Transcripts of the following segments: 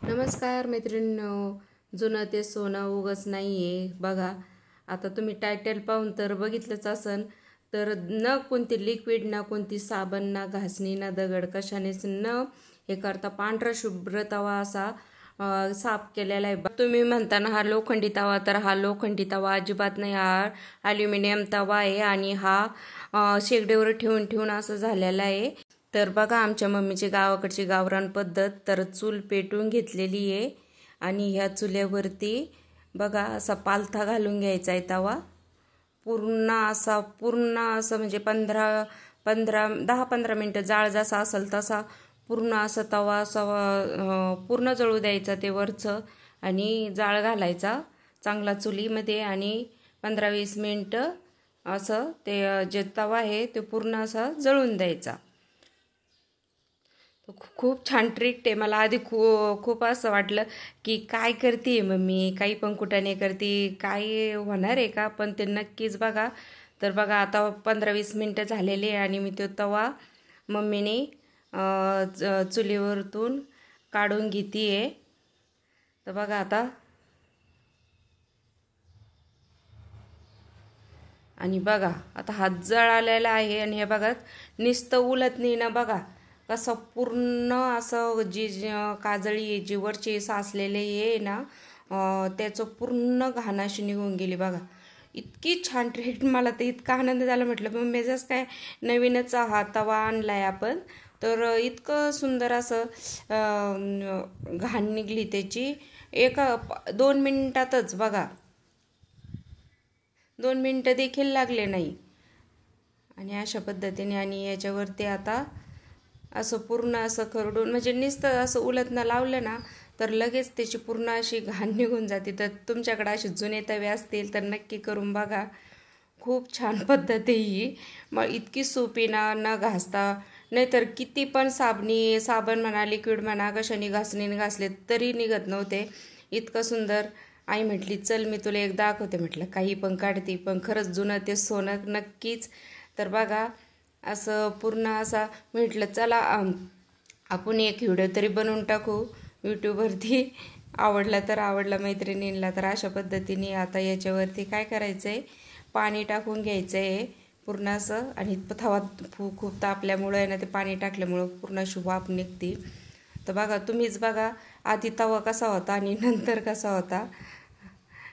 नमस्कार मैत्रिणींनो, जुनं ते सोनं उगच नाही आहे. बघा आता तुम्ही टायटल पाहून तर बघितलंच असन. तर न कोणती लिक्विड, ना कोणती साबण, ना घासणी, ना दगड, कशानेच न हे करता पांढरा शुभ्र तवा असा साफ केलेला आहे. तुम्ही म्हणताना हा लोखंडी तवा, तर हा लोखंडी तवा अजिबात नाही. हा ॲल्युमिनियम तवा आहे आणि हा शेगडीवर ठेवून ठेवून असं झालेला आहे. तर बघा आमच्या मम्मीची गावाकडची गावरान पद्धत, तर चूल पेटून घेतलेली आहे आणि ह्या चुल्यावरती बघा असा पालथा घालून घ्यायचा आहे तवा. पूर्ण असं म्हणजे 10-15 मिनटं जाळ जसा असेल तसा पूर्ण असा तवा असा पूर्ण जळू द्यायचा ते वरचं आणि जाळ घालायचा चांगला चुलीमध्ये आणि 15-20 मिनटं असं ते जे तवा आहे ते पूर्ण असा जळून द्यायचा. खूप छान ट्रिक आहे. मला आधी खूप असं वाटलं की काय करते मम्मी, काही पण कुठाने करते, काय होणार आहे का, पण ते नक्कीच बघा. तर बघा आता 15-20 मिनटं झालेली आहे आणि मी तो तवा मम्मीने चुलीवरतून काढून घेते आहे. तर बघा आता आणि बघा आता हात जळालेला आहे आणि हे बघा नुसतं उलत नाही ना. बघा कसं पूर्ण असं जी काजळी आहे, जी वरची साचलेले आहे ना, त्याचं पूर्ण घाणाशी निघून गेली. बघा इतकी छान ट्रीट, मला तर इतका आनंद झाला. म्हटलं मग जसं काय नवीनच हा तवा आणलाय आपण, तर इतकं सुंदर असं घाण निघली त्याची 2 मिनिटातच. बघा 2 मिनिटं देखील लागले नाही. आणि अशा पद्धतीने आणि याच्यावरती आता असं पूर्ण असं खरडून म्हणजे नुसतं असं उलटणं लावलं ना तर लगेच त्याची पूर्ण अशी घाण निघून जाते. तर तुमच्याकडे असे जुने तवे असतील तर नक्की करून बघा. खूप छान पद्धत आहे ही. मग इतकी सोपी ना, न घासता. नाहीतर किती पण साबण म्हणा, लिक्विड म्हणा, कशाने घासणीने घासले तरी निघत नव्हते. इतकं सुंदर. आई म्हटली चल मी तुला एक दाखवते. म्हटलं काही पण काढते, पण खरंच जुनं ते सोनं नक्कीच. तर बघा असं पूर्ण असा म्हटलं चला आपण एक व्हिडिओ तरी बनवून टाकू यूट्यूबवरती. आवडला तर आवडला मैत्रिणींना. तर अशा पद्धतीने आता याच्यावरती काय करायचं आहे, पाणी टाकून घ्यायचं आहे पूर्ण असं. आणि तवा खूप तापल्यामुळं आहे ना, ते पाणी टाकल्यामुळं पूर्ण अशी वाफ निघते. तर बघा तुम्हीच बघा आधी तवा कसा होता आणि नंतर कसा होता.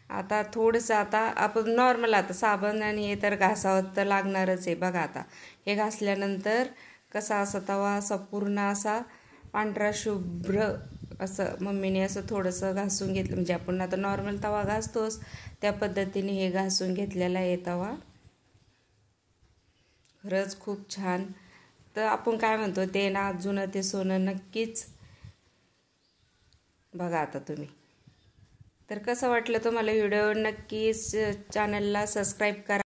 आता थोडंसं आता आपण नॉर्मल आता साबण आणि हे तर घासावं तर लागणारच आहे. बघा आता हे घासल्यानंतर कसा असा तवा असा पूर्ण असा पांढरा शुभ्र असं मम्मीने असं थोडंसं घासून घेतलं. म्हणजे आपण आता नॉर्मल तवा घासतोच त्या पद्धतीने हे घासून घेतलेला आहे तवा. खरंच खूप छान. तर आपण काय म्हणतो ते ना, जुनं ते सोनं नक्कीच. बघा आता तुम्ही. तर कसं वाटलं तुम्हाला व्हिडिओ, नक्कीच चॅनलला सबस्क्राईब करा.